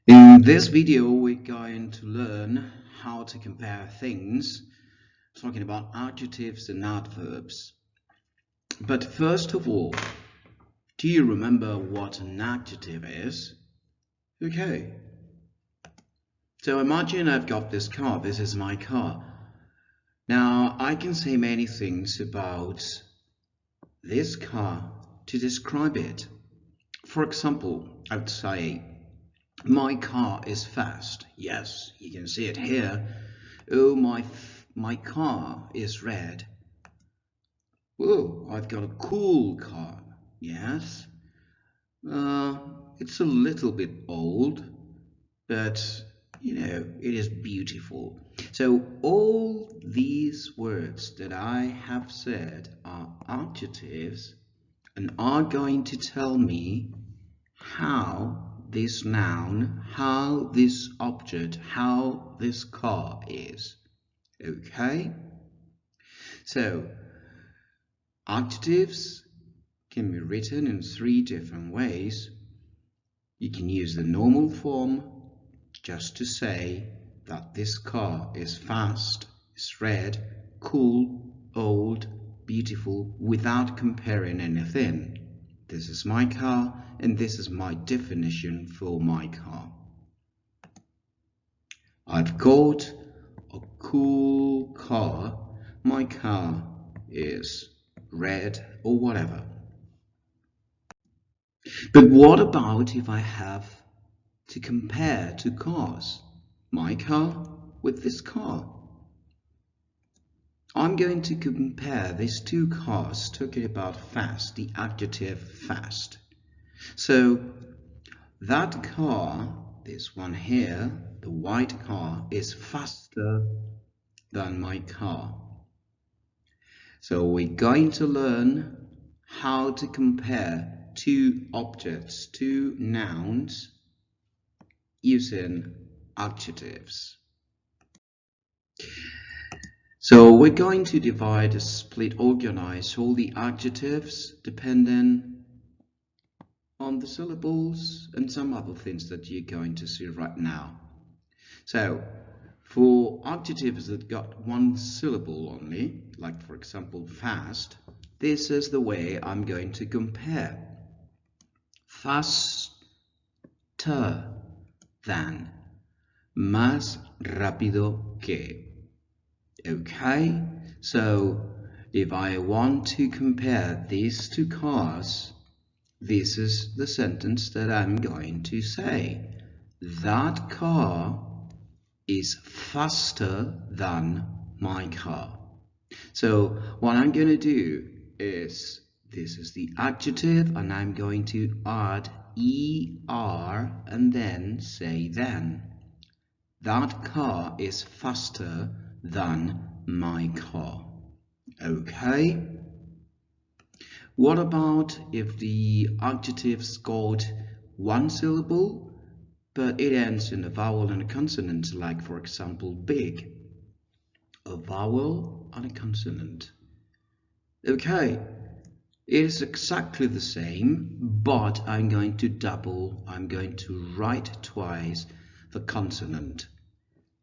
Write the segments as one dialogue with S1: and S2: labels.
S1: In this video, we're going to learn how to compare things, talking about adjectives and adverbs. But first of all, do you remember what an adjective is? Okay. So imagine I've got this car. This is my car. Now, I can say many things about this car to describe it. For example, I would say, my car is fast. Yes, you can see it here. Oh, my car is red. Oh, I've got a cool car. Yes. It's a little bit old, but it is beautiful. So all these words that I have said are adjectives and are going to tell me how this noun, how this object, how this car is. Okay? So, adjectives can be written in three different ways. You can use the normal form just to say that this car is fast, is red, cool, old, beautiful, without comparing anything. This is my car, and this is my definition for my car. I've got a cool car. My car is red or whatever. But what about if I have to compare two cars? My car with this car. I'm going to compare these two cars, talking about fast, the adjective fast. So that car, this one here, the white car, is faster than my car. So we're going to learn how to compare two objects, two nouns, using adjectives. So we're going to divide, split, organize all the adjectives depending on the syllables and some other things that you're going to see right now. So for adjectives that got one syllable only, like for example fast, this is the way I'm going to compare. Faster than, más rápido que. Okay, so if I want to compare these two cars, this is the sentence that I'm going to say. That car is faster than my car. So what I'm going to do is, this is the adjective, and I'm going to add er and then say then. That car is faster than my car. Okay? What about if the adjective's got one syllable, but it ends in a vowel and a consonant, like for example big? A vowel and a consonant. Okay, it is exactly the same, but I'm going to write twice the consonant.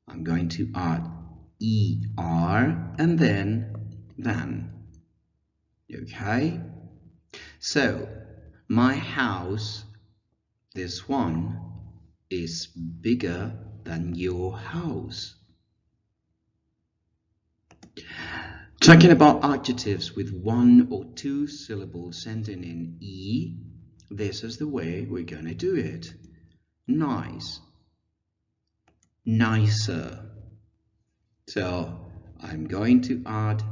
S1: I'm going to add er and then. Okay, so my house, this one, is bigger than your house. Talking about adjectives with one or two syllables ending in E, this is the way we're going to do it. Nice, nicer. So I'm going to add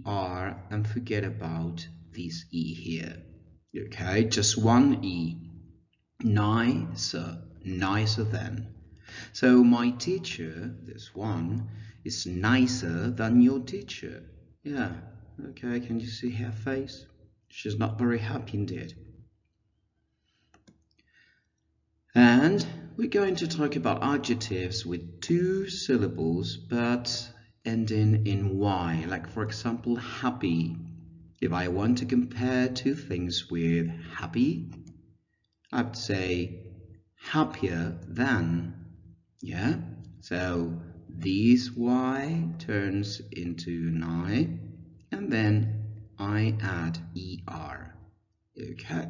S1: er and forget about this E here. Okay, just one E. Nicer, nicer than. So my teacher, this one, is nicer than your teacher. Yeah, okay, can you see her face? She's not very happy indeed. And we're going to talk about adjectives with two syllables but ending in Y, like for example happy. If I want to compare two things with happy, I'd say happier than. Yeah, so this Y turns into an I, and then I add ER. Okay,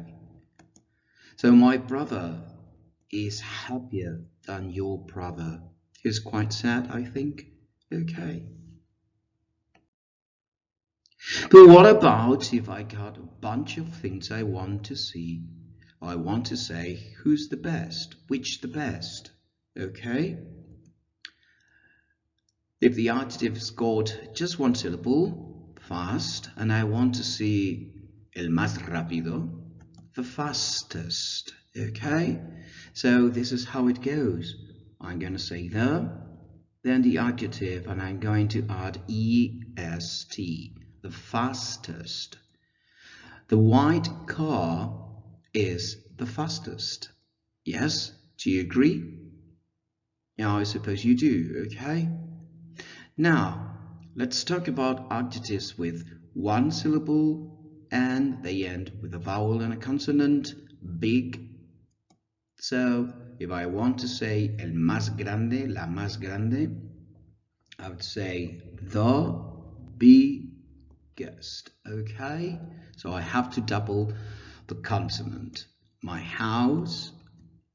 S1: so my brother is happier than your brother. He's quite sad, I think. Okay. But what about if I got a bunch of things I want to see? I want to say who's the best, which the best. Okay? If the adjective's got just one syllable, fast, and I want to see el más rápido, the fastest. Okay? So this is how it goes. I'm going to say then the adjective, and I'm going to add est, the fastest. The white car is the fastest. Yes? Do you agree? Yeah, I suppose you do, okay? Now, let's talk about adjectives with one syllable and they end with a vowel and a consonant, big. So, if I want to say el más grande, la más grande, I would say the biggest, okay? So I have to double the consonant. My house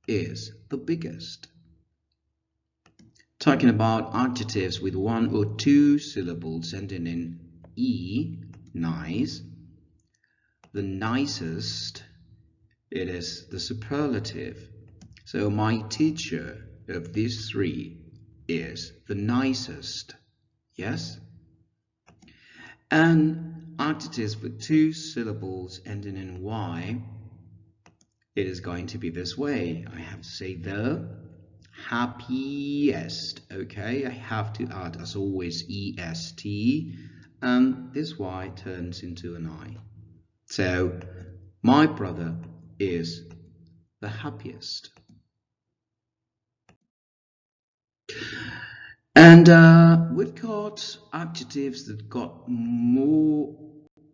S1: is the biggest. Talking about adjectives with one or two syllables ending in E, nice. The nicest, it is the superlative. So my teacher of these three is the nicest. Yes? And adjectives with two syllables ending in Y, it is going to be this way. I have to say the happiest. Okay, I have to add, as always, est, and this Y turns into an I. So, my brother is the happiest. And we've got adjectives that got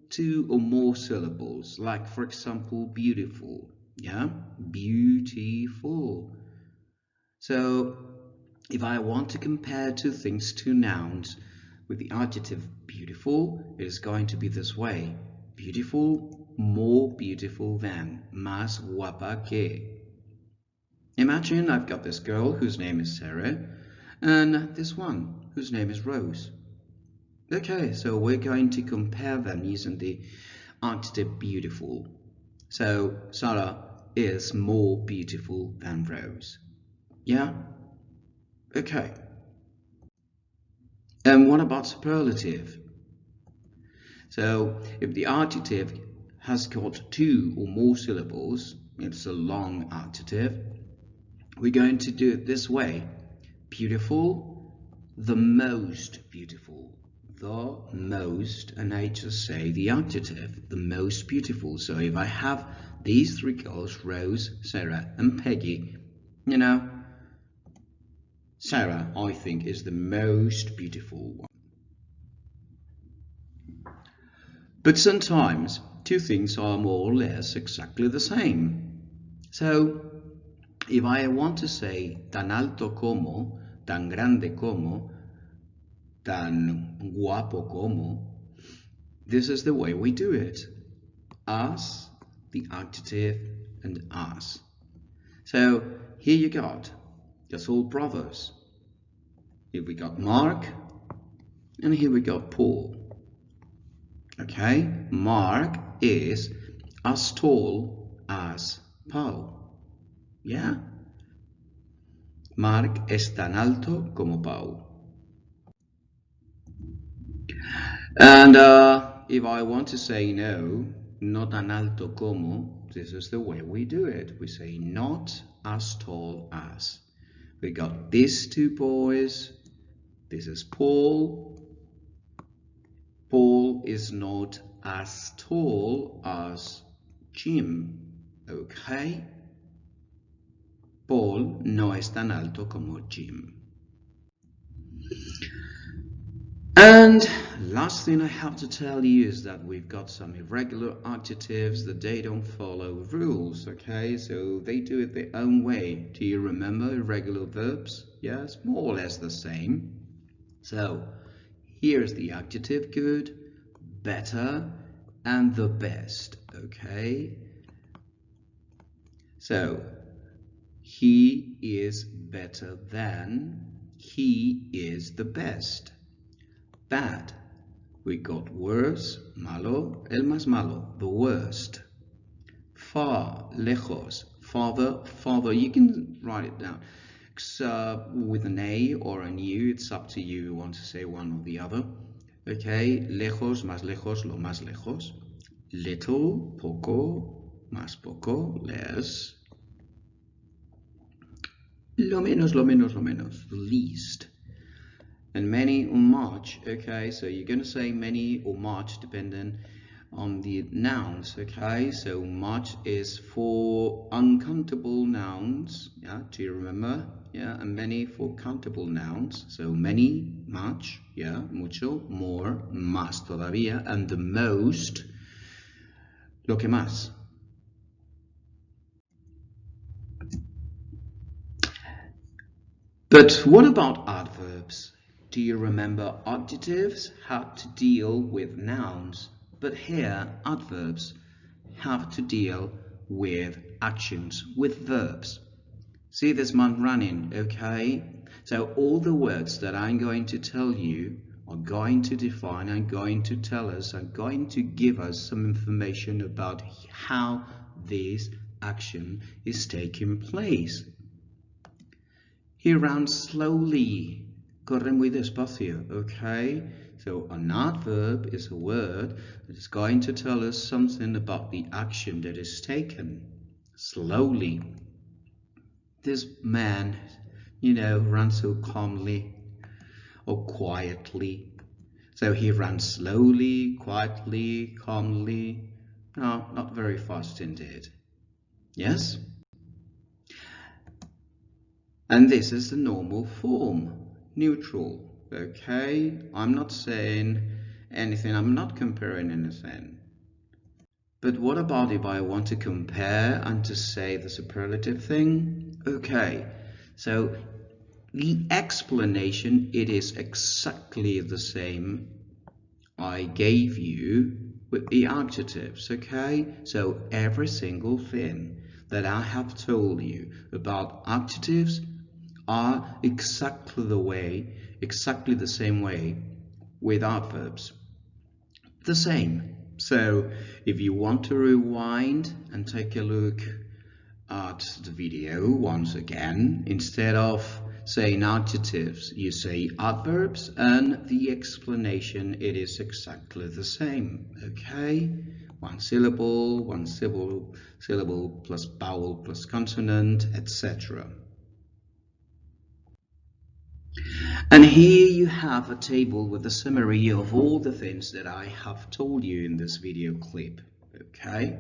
S1: two or more syllables, like for example, beautiful. Yeah, beautiful. So if I want to compare two things, two nouns, with the adjective beautiful, it is going to be this way. Beautiful, more beautiful than, más guapa que. Imagine I've got this girl whose name is Sarah, and this one whose name is Rose. Okay, so we're going to compare them using the adjective beautiful. So Sarah is more beautiful than Rose. Yeah? Okay. And what about superlative? So if the adjective has got two or more syllables, it's a long adjective, we're going to do it this way. Beautiful, the most beautiful. The most, and I just say the adjective, the most beautiful. So if I have these three girls, Rose, Sarah, and Peggy, you know, Sarah, I think, is the most beautiful one. But sometimes two things are more or less exactly the same. So, if I want to say tan alto como, tan grande como, tan guapo como, this is the way we do it. As, the adjective, and as. So, here you got, that's all brothers. Here we got Mark, and here we got Paul. Okay, Mark is as tall as Paul. Yeah? Mark es tan alto como Paul. And if I want to say no, no tan alto como, this is the way we do it. We say not as tall as. We got these two boys. This is Paul. Paul is not as tall as Jim. Okay? Paul no es tan alto como Jim. And last thing I have to tell you is that we've got some irregular adjectives that they don't follow rules, okay? So they do it their own way. Do you remember irregular verbs? Yes, more or less the same. So here's the adjective good, better, and the best, okay? So he is better than, he is the best. Bad, we got worse, malo, el más malo, the worst. Far, lejos, farther, farther, you can write it down. With an A or an U, it's up to you, you want to say one or the other. Okay, lejos, más lejos, lo más lejos. Little, poco, más poco, less. Lo menos, lo menos, lo menos, the least. And many or much, okay, so you're going to say many or much depending on the nouns, okay? So much is for uncountable nouns, yeah, do you remember? Yeah, and many for countable nouns. So many, much, yeah, mucho, more, más todavía, and the most, lo que más. But what about adverbs? Do you remember adjectives had to deal with nouns, but here adverbs have to deal with actions, with verbs. See this man running, okay? So all the words that I'm going to tell you are going to define, are going to tell us, are going to give us some information about how this action is taking place. He ran slowly. Corre muy despacio, okay? So an adverb is a word that is going to tell us something about the action that is taken. Slowly. This man, ran so calmly or quietly. So he ran slowly, quietly, calmly. No, not very fast indeed. Yes? And this is the normal form. Neutral, okay? I'm not saying anything, I'm not comparing anything. But what about if I want to compare and to say the superlative thing? Okay, so the explanation, it is exactly the same I gave you with the adjectives, okay? So every single thing that I have told you about adjectives are exactly the same way with adverbs. The same. So if you want to rewind and take a look at the video once again, instead of saying adjectives, you say adverbs, and the explanation, it is exactly the same, okay? One syllable plus vowel plus consonant, etc. And here you have a table with a summary of all the things that I have told you in this video clip, okay?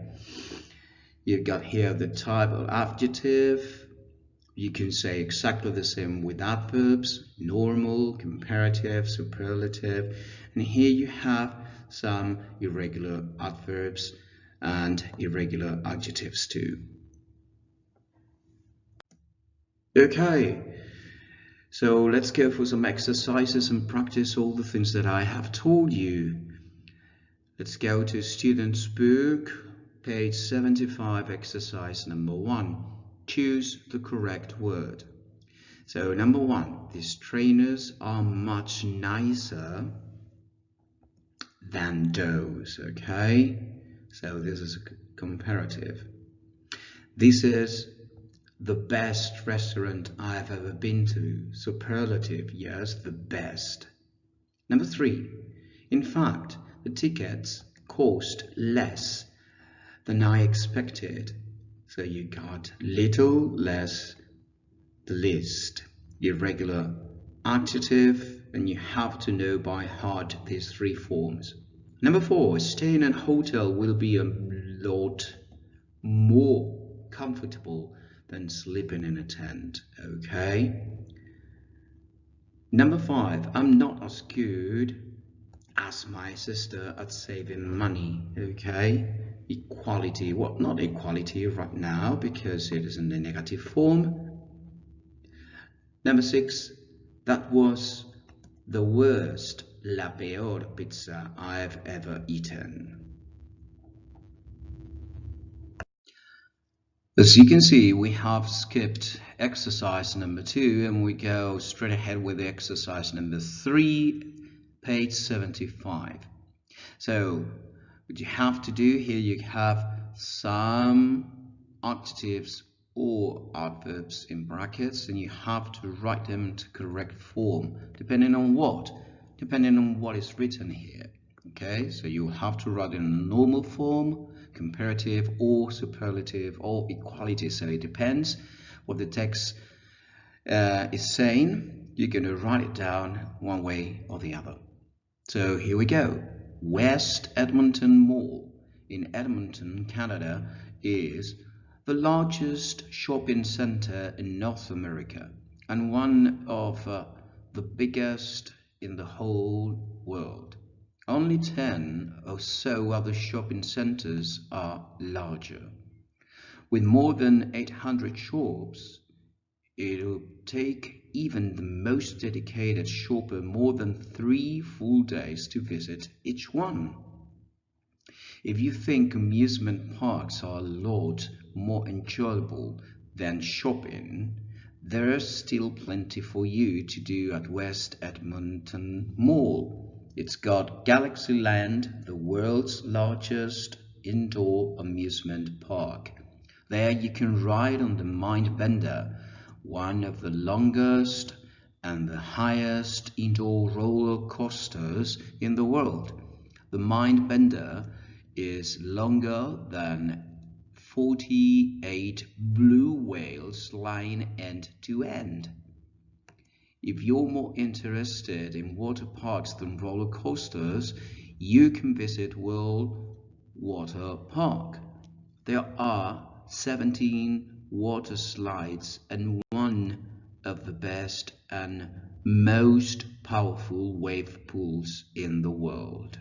S1: You've got here the type of adjective. You can say exactly the same with adverbs, normal, comparative, superlative. And here you have some irregular adverbs and irregular adjectives too. Okay. So let's go for some exercises and practice all the things that I have told you. Let's go to student's book, page 75, exercise number 1. Choose the correct word. So number 1, these trainers are much nicer than those, okay? So this is a comparative. This is the best restaurant I've ever been to. Superlative, yes, the best. Number 3, in fact, the tickets cost less than I expected. So you got little, less, the least. Irregular adjective, and you have to know by heart these 3 forms. Number 4, staying in a hotel will be a lot more comfortable than sleeping in a tent, okay? Number 5, I'm not as good ask my sister at saving money. Okay, equality. Well, not equality right now because it is in the negative form. Number 6, that was the worst, la peor pizza I've ever eaten. As you can see, we have skipped exercise number 2 and we go straight ahead with exercise number 3, page 75. So what you have to do here, you have some adjectives or adverbs in brackets and you have to write them into correct form depending on what is written here. Okay, so you have to write in normal form, comparative or superlative or equality, so it depends what the text is saying. You're going to write it down one way or the other. So here we go. West Edmonton Mall in Edmonton, Canada is the largest shopping center in North America and one of the biggest in the whole world. Only 10 or so other shopping centers are larger. With more than 800 shops, it'll take even the most dedicated shopper more than 3 full days to visit each one. If you think amusement parks are a lot more enjoyable than shopping, there is still plenty for you to do at West Edmonton Mall. It's got Galaxyland, the world's largest indoor amusement park. There you can ride on the Mindbender, one of the longest and the highest indoor roller coasters in the world. The Mindbender is longer than 48 blue whales lying end to end. If you're more interested in water parks than roller coasters, you can visit World Water Park. There are 17 water slides and one of the best and most powerful wave pools in the world.